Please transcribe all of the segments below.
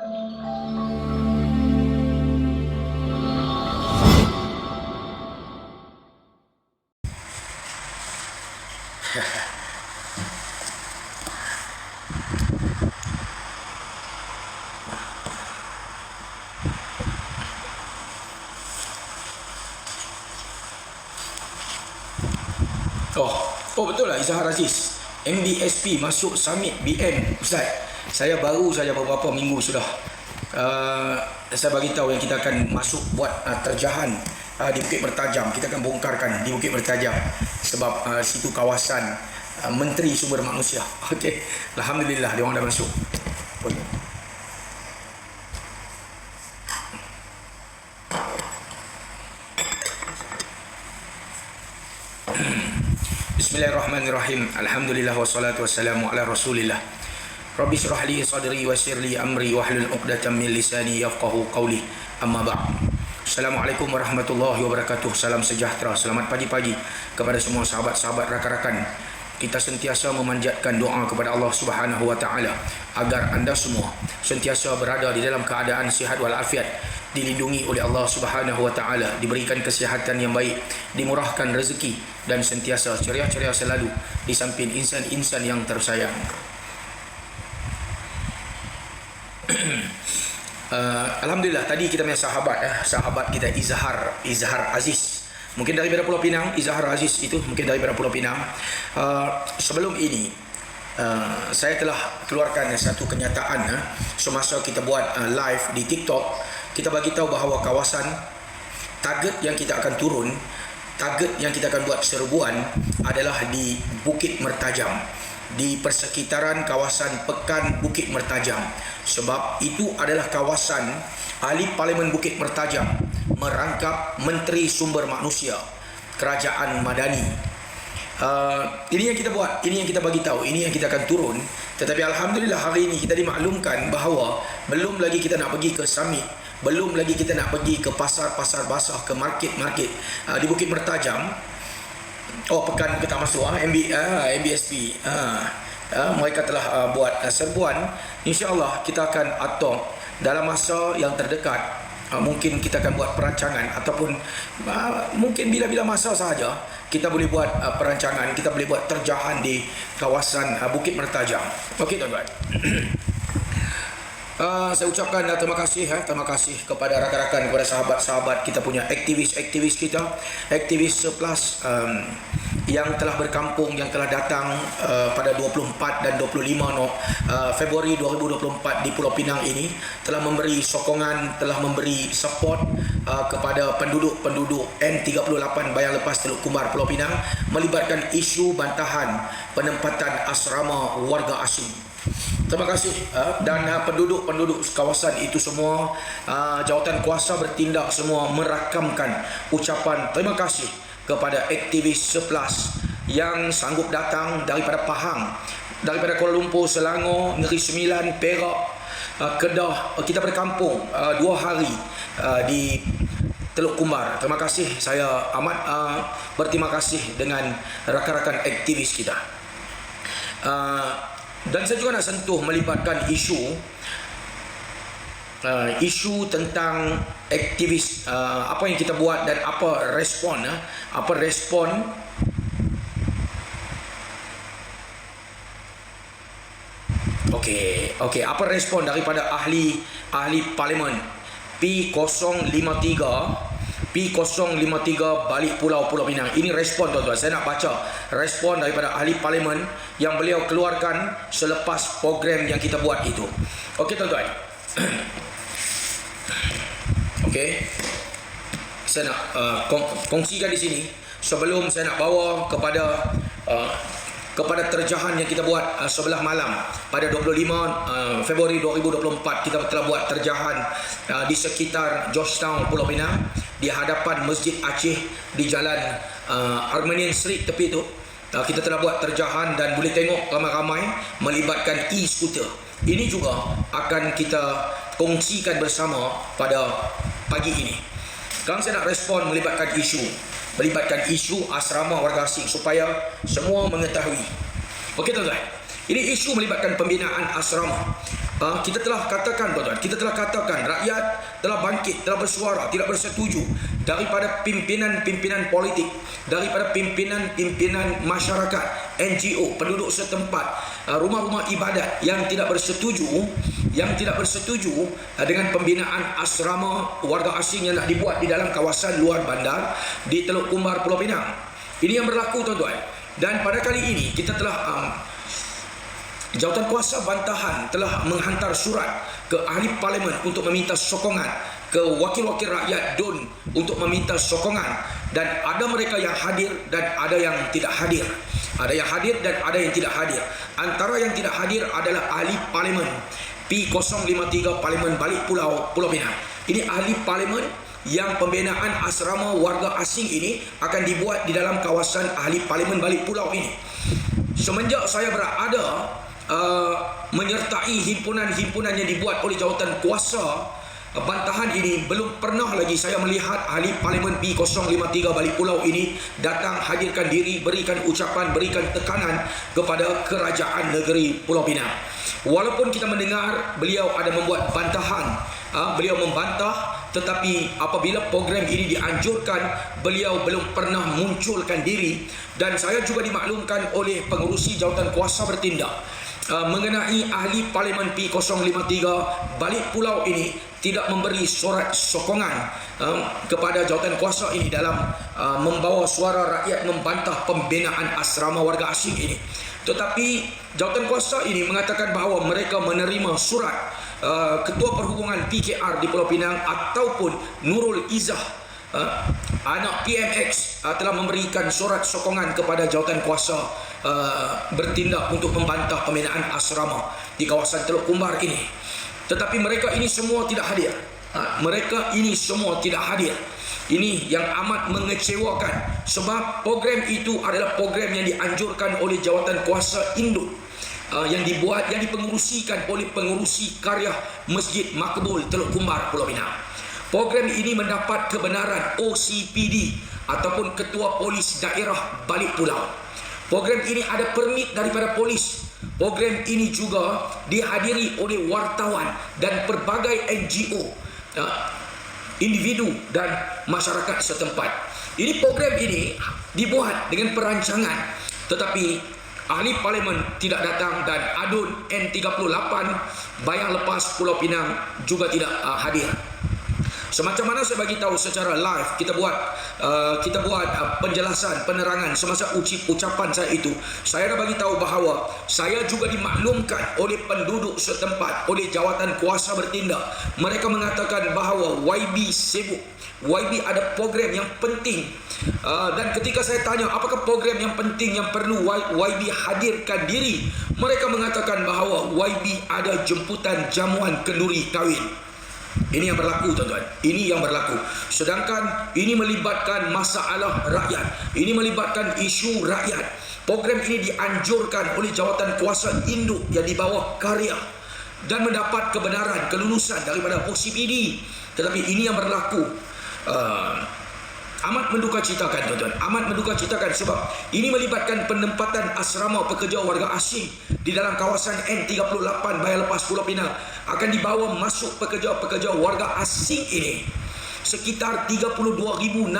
Oh betul lah, Izhar Aziz. MBSP masuk Summit BM, Ustaz. Saya baru saja beberapa minggu sudah. Saya bagi tahu yang kita akan masuk buat terjahan di Bukit Mertajam. Kita akan bongkarkan di Bukit Mertajam sebab situ kawasan Menteri Sumber Manusia. Okey. Alhamdulillah dia orang dah masuk. Bismillahirrahmanirrahim. Alhamdulillah wassalatu wassalamu ala Rasulillah. Rabbi shrah li sadri wa yassir li amri wahlul 'uqdatam min lisani yafqahu qawli. Amma ba'd. Assalamualaikum warahmatullahi wabarakatuh. Salam sejahtera, selamat pagi-pagi kepada semua sahabat-sahabat rakan-rakan. Kita sentiasa memanjatkan doa kepada Allah Subhanahu wa taala agar anda semua sentiasa berada di dalam keadaan sihat wal afiat, dilindungi oleh Allah Subhanahu wa taala, diberikan kesihatan yang baik, dimurahkan rezeki dan sentiasa ceria-ceria selalu di samping insan-insan yang tersayang. Alhamdulillah tadi kita punya sahabat kita Izhar Aziz, mungkin daripada Pulau Pinang. Izhar Aziz itu mungkin daripada Pulau Pinang. Sebelum ini saya telah keluarkan satu kenyataan semasa kita buat live di TikTok. Kita bagi tahu bahawa kawasan target yang kita akan turun, target yang kita akan buat serbuan adalah di Bukit Mertajam, di persekitaran kawasan Pekan Bukit Mertajam, sebab itu adalah kawasan ahli Parlimen Bukit Mertajam merangkap Menteri Sumber Manusia Kerajaan Madani. Ini yang kita buat, ini yang kita bagi tahu, ini yang kita akan turun. Tetapi alhamdulillah hari ini kita dimaklumkan bahawa belum lagi kita nak pergi ke summit, belum lagi kita nak pergi ke pasar-pasar basah, ke market-market di Bukit Mertajam. Pekan kita masuk MBSP. Mereka telah buat serbuan. InsyaAllah kita akan atur dalam masa yang terdekat. Mungkin kita akan buat perancangan ataupun mungkin bila-bila masa sahaja kita boleh buat perancangan, kita boleh buat terjahan di kawasan Bukit Mertajam. Okey tuan-tuan. Saya ucapkan terima kasih kepada rakan-rakan, kepada sahabat-sahabat kita punya aktivis kita, aktivis surplus yang telah berkampung, yang telah datang pada 24 dan 25 Februari 2024 di Pulau Pinang ini, telah memberi sokongan, telah memberi support kepada penduduk N38 Bayang Lepas Teluk Kumbar Pulau Pinang, melibatkan isu bantahan penempatan asrama warga asing. Terima kasih. Dan penduduk kawasan itu semua, jawatan kuasa bertindak semua merakamkan ucapan terima kasih kepada aktivis surplus yang sanggup datang daripada Pahang, daripada Kuala Lumpur, Selangor, Negeri Sembilan, Perak, Kedah. Kita berkampung 2 hari di Teluk Kumbar. Terima kasih. Saya amat berterima kasih dengan rakan-rakan aktivis kita. Dan saya juga nak sentuh melibatkan isu tentang aktivis, apa yang kita buat dan apa respon apa respon daripada ahli parlimen P053 balik Pulau Pinang. Ini respon tuan-tuan. Saya nak baca respon daripada ahli parlimen yang beliau keluarkan selepas program yang kita buat itu. Okey tuan-tuan. Okey. Saya nak kongsikan di sini sebelum saya nak bawa kepada terjahan yang kita buat sebelah malam pada 25 Februari 2024. Kita telah buat terjahan di sekitar Georgetown Pulau Pinang, di hadapan Masjid Aceh di jalan Armenian Street tepi tu. Kita telah buat terjahan dan boleh tengok ramai-ramai melibatkan e-scooter. Ini juga akan kita kongsikan bersama pada pagi ini. Sekarang saya nak respon melibatkan isu asrama warga asing supaya semua mengetahui. Okey tuan-tuan. Ini isu melibatkan pembinaan asrama. Kita telah katakan tuan-tuan, kita telah katakan rakyat telah bangkit, telah bersuara, tidak bersetuju daripada pimpinan-pimpinan politik, daripada pimpinan-pimpinan masyarakat, NGO, penduduk setempat, rumah-rumah ibadat yang tidak bersetuju dengan pembinaan asrama warga asing yang nak dibuat di dalam kawasan luar bandar di Teluk Kumbar, Pulau Pinang. Ini yang berlaku tuan-tuan. Dan pada kali ini kita telah Jawatan Kuasa Bantahan telah menghantar surat ke ahli parlimen untuk meminta sokongan, ke wakil-wakil rakyat DUN untuk meminta sokongan, dan ada mereka yang hadir dan ada yang tidak hadir. Ada yang hadir dan ada yang tidak hadir. Antara yang tidak hadir adalah ahli parlimen P053 Parlimen Balik Pulau Pinang. Ini ahli parlimen yang pembinaan asrama warga asing ini akan dibuat di dalam kawasan ahli parlimen Balik Pulau ini. Semenjak saya berada menyertai himpunan-himpunan yang dibuat oleh Jawatan Kuasa Bantahan ini, belum pernah lagi saya melihat ahli parlimen P053 Balik Pulau ini datang hadirkan diri, berikan ucapan, berikan tekanan kepada kerajaan negeri Pulau Pinang. Walaupun kita mendengar beliau ada membuat bantahan, beliau membantah, tetapi apabila program ini dianjurkan, beliau belum pernah munculkan diri. Dan saya juga dimaklumkan oleh pengerusi Jawatan Kuasa Bertindak mengenai ahli parlimen P053 Balik Pulau ini tidak memberi surat sokongan kepada Jawatan Kuasa ini dalam membawa suara rakyat membantah pembinaan asrama warga asing ini. Tetapi Jawatan Kuasa ini mengatakan bahawa mereka menerima surat Ketua Perhubungan PKR di Pulau Pinang ataupun Nurul Izzah, anak PMX, telah memberikan surat sokongan kepada Jawatan Kuasa bertindak untuk membantah pembinaan asrama di kawasan Teluk Kumbar ini. Tetapi mereka ini semua tidak hadir. Mereka ini semua tidak hadir. Ini yang amat mengecewakan, sebab program itu adalah program yang dianjurkan oleh Jawatan Kuasa Induk, yang dibuat, yang dipengerusikan oleh pengerusi karya Masjid Makbul Teluk Kumbar, Pulau Pinang. Program ini mendapat kebenaran OCPD ataupun Ketua Polis Daerah Balik Pulau. Program ini ada permit daripada polis. Program ini juga dihadiri oleh wartawan dan pelbagai NGO, individu dan masyarakat setempat. Ini program ini dibuat dengan perancangan, tetapi ahli parlimen tidak datang dan ADUN N38 Bayang Lepas Pulau Pinang juga tidak hadir. Semacam mana saya bagi tahu secara live, kita buat penjelasan, penerangan semasa ucapan saya itu. Saya dah bagi tahu bahawa saya juga dimaklumkan oleh penduduk setempat, oleh Jawatan Kuasa Bertindak. Mereka mengatakan bahawa YB sibuk, YB ada program yang penting. Dan ketika saya tanya apakah program yang penting yang perlu YB hadirkan diri, mereka mengatakan bahawa YB ada jemputan jamuan kenduri kahwin. Ini yang berlaku tuan-tuan. Ini yang berlaku. Sedangkan ini melibatkan masalah rakyat. Ini melibatkan isu rakyat. Program ini dianjurkan oleh Jawatan Kuasa Induk yang di bawah karya dan mendapat kebenaran, kelulusan daripada OCPD. Tetapi ini yang berlaku. Amat mendukacitakan tuan-tuan, amat mendukacitakan sebab ini melibatkan penempatan asrama pekerja warga asing di dalam kawasan N38 Bayang Lepas Pulau Pinang. Akan dibawa masuk pekerja-pekerja warga asing ini sekitar 32,680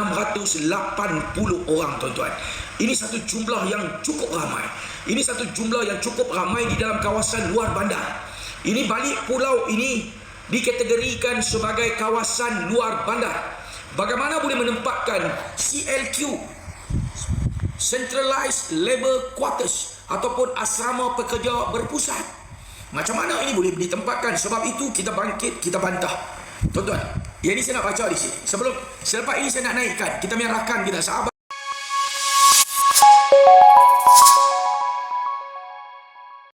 orang tuan-tuan. Ini satu jumlah yang cukup ramai. Ini satu jumlah yang cukup ramai di dalam kawasan luar bandar. Ini Balik Pulau ini dikategorikan sebagai kawasan luar bandar. Bagaimana boleh menempatkan CLQ, Centralized Labour Quarters, ataupun asrama pekerja berpusat? Macam mana ini boleh ditempatkan? Sebab itu kita bangkit, kita bantah. Tuan-tuan, yang ini saya nak baca di sini. Selepas ini saya nak naikkan, kita punya rakan kita, sahabat